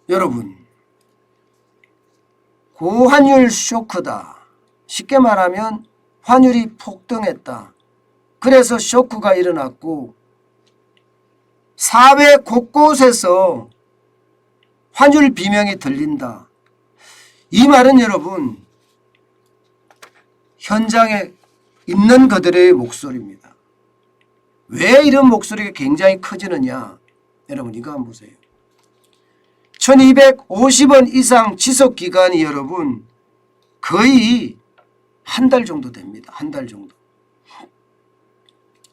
여러분, 고환율 쇼크다. 쉽게 말하면 환율이 폭등했다. 그래서 쇼크가 일어났고 사회 곳곳에서 환율 비명이 들린다. 이 말은 여러분, 현장에 있는 그들의 목소리입니다. 왜 이런 목소리가 굉장히 커지느냐? 여러분 이거 한번 보세요. 1250원 이상 지속기간이 여러분 거의 한 달 정도 됩니다. 한 달 정도.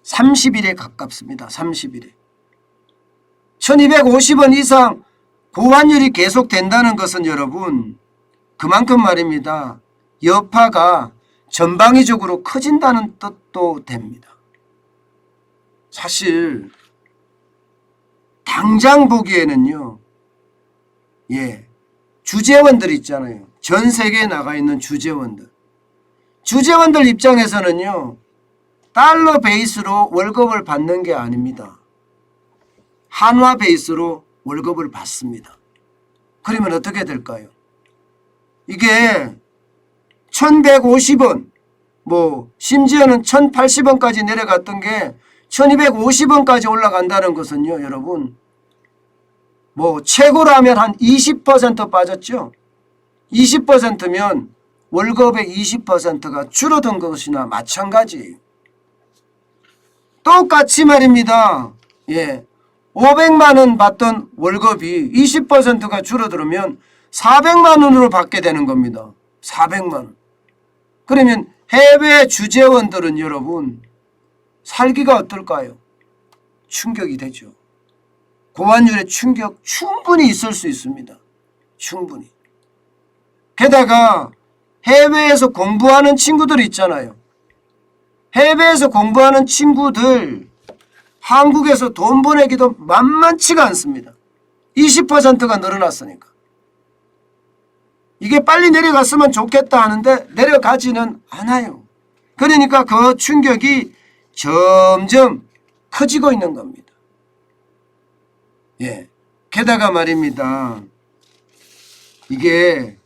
30일에 가깝습니다. 30일에. 1250원 이상 고환율이 계속된다는 것은 여러분 그만큼 말입니다. 여파가 전방위적으로 커진다는 뜻도 됩니다. 사실 당장 보기에는요. 주재원들 있잖아요. 전 세계에 나가 있는 주재원들. 주재원들 입장에서는요. 달러 베이스로 월급을 받는 게 아닙니다. 한화 베이스로 월급을 받습니다. 그러면 어떻게 될까요? 이게 1150원 심지어는 1080원까지 내려갔던 게 1250원까지 올라간다는 것은요. 여러분 최고로 하면 한 20% 빠졌죠. 20%면 월급의 20%가 줄어든 것이나 마찬가지예요. 똑같이 말입니다. 500만 원 받던 월급이 20%가 줄어들면 400만 원으로 받게 되는 겁니다. 400만 원. 그러면 해외 주재원들은 여러분 살기가 어떨까요? 충격이 되죠. 고환율의 충격 충분히 있을 수 있습니다. 충분히. 게다가 해외에서 공부하는 친구들 있잖아요. 해외에서 공부하는 친구들 한국에서 돈 보내기도 만만치가 않습니다. 20%가 늘어났으니까. 이게 빨리 내려갔으면 좋겠다 하는데 내려가지는 않아요. 그러니까 그 충격이 점점 커지고 있는 겁니다. 게다가 말입니다. 이게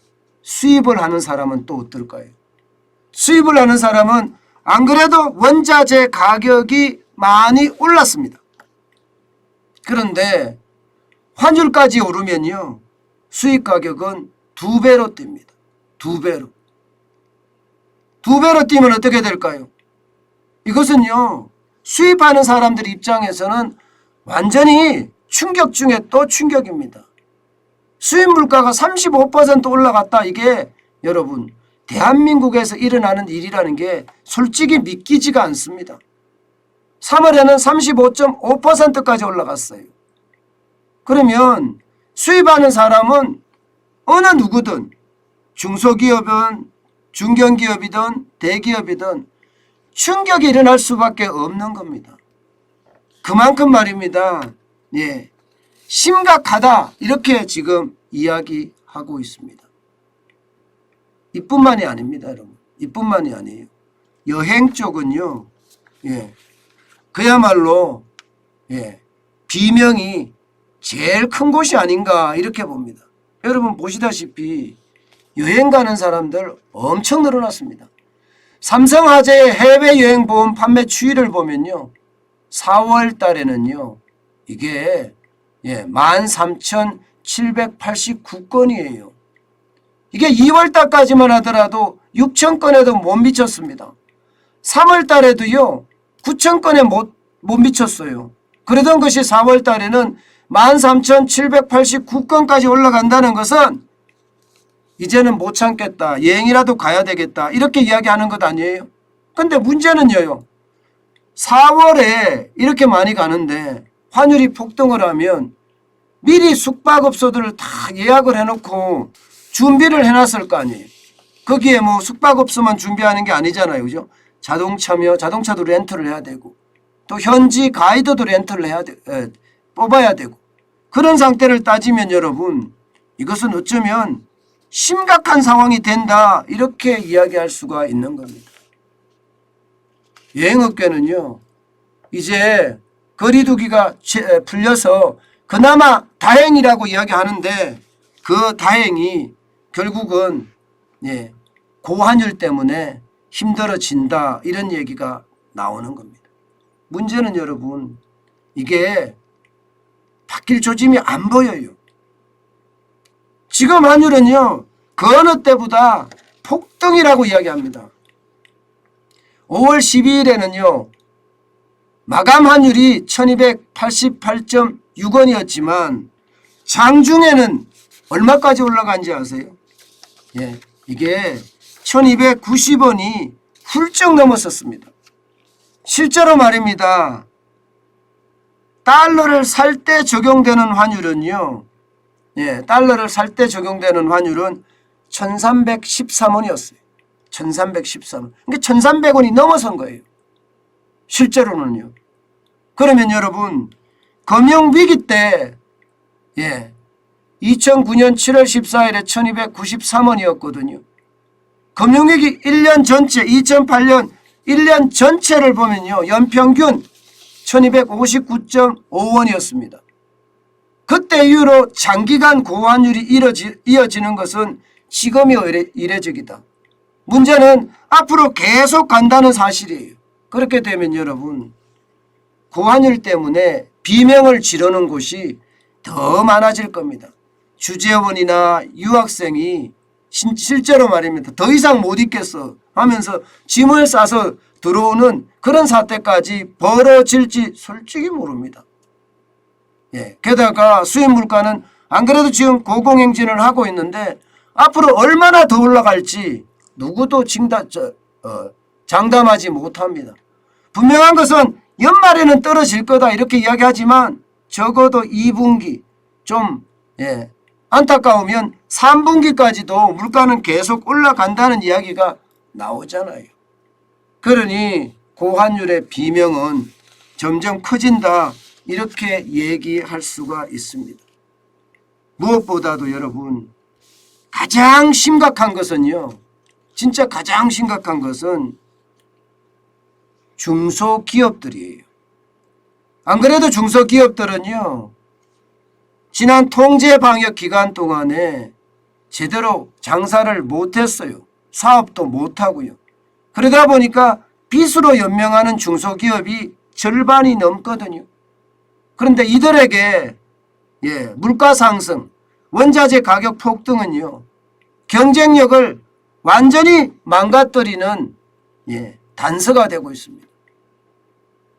수입을 하는 사람은 또 어떨까요? 수입을 하는 사람은 안 그래도 원자재 가격이 많이 올랐습니다. 그런데 환율까지 오르면요. 수입 가격은 2배로 뜁니다. 2배로. 2배로 뛰면 어떻게 될까요? 이것은요. 수입하는 사람들 입장에서는 완전히 충격 중에 또 충격입니다. 수입 물가가 35% 올라갔다. 이게 여러분 대한민국에서 일어나는 일이라는 게 솔직히 믿기지가 않습니다. 3월에는 35.5%까지 올라갔어요. 그러면 수입하는 사람은 어느 누구든 중소기업은 중견기업이든 대기업이든 충격이 일어날 수밖에 없는 겁니다. 그만큼 말입니다. 심각하다 이렇게 지금 이야기하고 있습니다. 이뿐만이 아닙니다. 여러분. 이뿐만이 아니에요. 여행 쪽은요. 그야말로 비명이 제일 큰 곳이 아닌가 이렇게 봅니다. 여러분 보시다시피 여행 가는 사람들 엄청 늘어났습니다. 삼성화재의 해외여행보험 판매 추이를 보면요. 4월 달에는요. 이게 13,789건이에요. 이게 2월 달까지만 하더라도 6,000건에도 못 미쳤습니다. 3월 달에도요. 9,000건에 못 미쳤어요. 그러던 것이 4월 달에는 13,789건까지 올라간다는 것은 이제는 못 참겠다. 여행이라도 가야 되겠다. 이렇게 이야기하는 것 아니에요? 근데 문제는요. 4월에 이렇게 많이 가는데 환율이 폭등을 하면 미리 숙박업소들을 다 예약을 해놓고 준비를 해놨을 거 아니에요. 거기에 숙박업소만 준비하는 게 아니잖아요. 그죠? 자동차도 렌트를 해야 되고 또 현지 가이드도 렌트를 뽑아야 되고 그런 상태를 따지면 여러분 이것은 어쩌면 심각한 상황이 된다 이렇게 이야기할 수가 있는 겁니다. 여행업계는요. 이제 거리두기가 풀려서 그나마 다행이라고 이야기하는데 그 다행히 결국은 고환율 때문에 힘들어진다 이런 얘기가 나오는 겁니다. 문제는 여러분 이게 바뀔 조짐이 안 보여요. 지금 환율은요 그 어느 때보다 폭등이라고 이야기합니다. 5월 12일에는요 마감 환율이 1288.6원이었지만 장중에는 얼마까지 올라간지 아세요? 이게 1290원이 훌쩍 넘었었습니다. 실제로 말입니다. 달러를 살 때 적용되는 환율은요. 달러를 살 때 적용되는 환율은 1313원이었어요. 1313원. 그러니까 1300원이 넘어선 거예요. 실제로는요. 그러면 여러분 금융위기 때 2009년 7월 14일에 1293원이었거든요. 금융위기 1년 전체 2008년 1년 전체를 보면요. 연평균 1259.5원이었습니다. 그때 이후로 장기간 고환율이 이어지는 것은 지금이 이례적이다. 문제는 앞으로 계속 간다는 사실이에요. 그렇게 되면 여러분 고환율 때문에 비명을 지르는 곳이 더 많아질 겁니다. 주재원이나 유학생이 실제로 말입니다. 더 이상 못 있겠어 하면서 짐을 싸서 들어오는 그런 사태까지 벌어질지 솔직히 모릅니다. 게다가 수입 물가는 안 그래도 지금 고공행진을 하고 있는데 앞으로 얼마나 더 올라갈지 누구도 장담하지 못합니다. 분명한 것은 연말에는 떨어질 거다 이렇게 이야기하지만 적어도 2분기 좀 안타까우면 3분기까지도 물가는 계속 올라간다는 이야기가 나오잖아요. 그러니 고환율의 비명은 점점 커진다 이렇게 얘기할 수가 있습니다. 무엇보다도 여러분 가장 심각한 것은요. 진짜 가장 심각한 것은 중소기업들이에요. 안 그래도 중소기업들은요. 지난 통제방역 기간 동안에 제대로 장사를 못했어요. 사업도 못하고요. 그러다 보니까 빚으로 연명하는 중소기업이 절반이 넘거든요. 그런데 이들에게 물가 상승, 원자재 가격 폭등은요. 경쟁력을 완전히 망가뜨리는 단서가 되고 있습니다.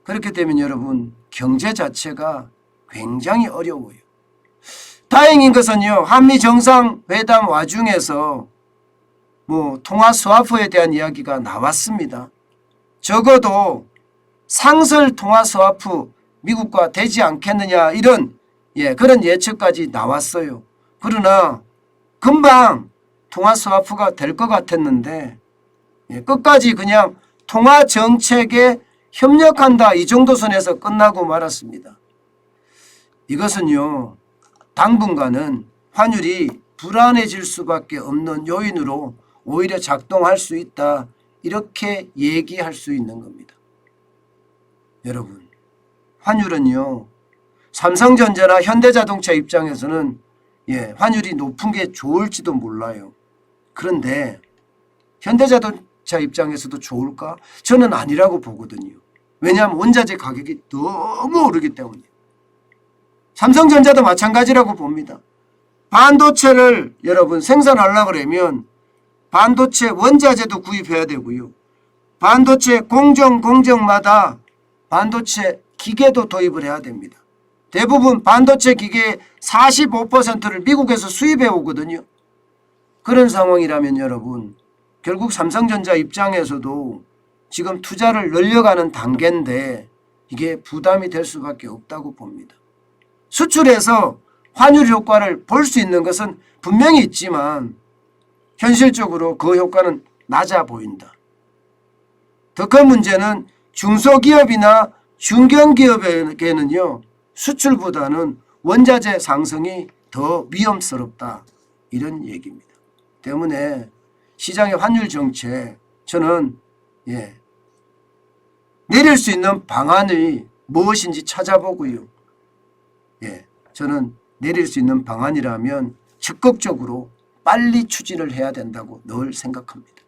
그렇게 되면 여러분 경제 자체가 굉장히 어려워요. 다행인 것은요. 한미 정상회담 와중에서 통화 스와프에 대한 이야기가 나왔습니다. 적어도 상설 통화 스와프 미국과 되지 않겠느냐 이런 그런 예측까지 나왔어요. 그러나 금방 통화 스와프가 될 것 같았는데 끝까지 그냥 통화 정책에 협력한다 이 정도 선에서 끝나고 말았습니다. 이것은요. 당분간은 환율이 불안해질 수밖에 없는 요인으로 오히려 작동할 수 있다 이렇게 얘기할 수 있는 겁니다. 여러분 환율은요. 삼성전자나 현대자동차 입장에서는 환율이 높은 게 좋을지도 몰라요. 그런데 현대자동차 입장에서도 좋을까? 저는 아니라고 보거든요. 왜냐하면 원자재 가격이 너무 오르기 때문에. 삼성전자도 마찬가지라고 봅니다. 반도체를 여러분 생산하려고 그러면 반도체 원자재도 구입해야 되고요. 반도체 공정마다 반도체 기계도 도입을 해야 됩니다. 대부분 반도체 기계의 45%를 미국에서 수입해 오거든요. 그런 상황이라면 여러분 결국 삼성전자 입장에서도 지금 투자를 늘려가는 단계인데 이게 부담이 될 수밖에 없다고 봅니다. 수출해서 환율 효과를 볼 수 있는 것은 분명히 있지만 현실적으로 그 효과는 낮아 보인다. 더 큰 문제는 중소기업이나 중견기업에게는요. 수출보다는 원자재 상승이 더 위험스럽다. 이런 얘기입니다. 때문에 시장의 환율 정책 저는 내릴 수 있는 방안이 무엇인지 찾아보고요. 저는 내릴 수 있는 방안이라면 적극적으로 빨리 추진을 해야 된다고 늘 생각합니다.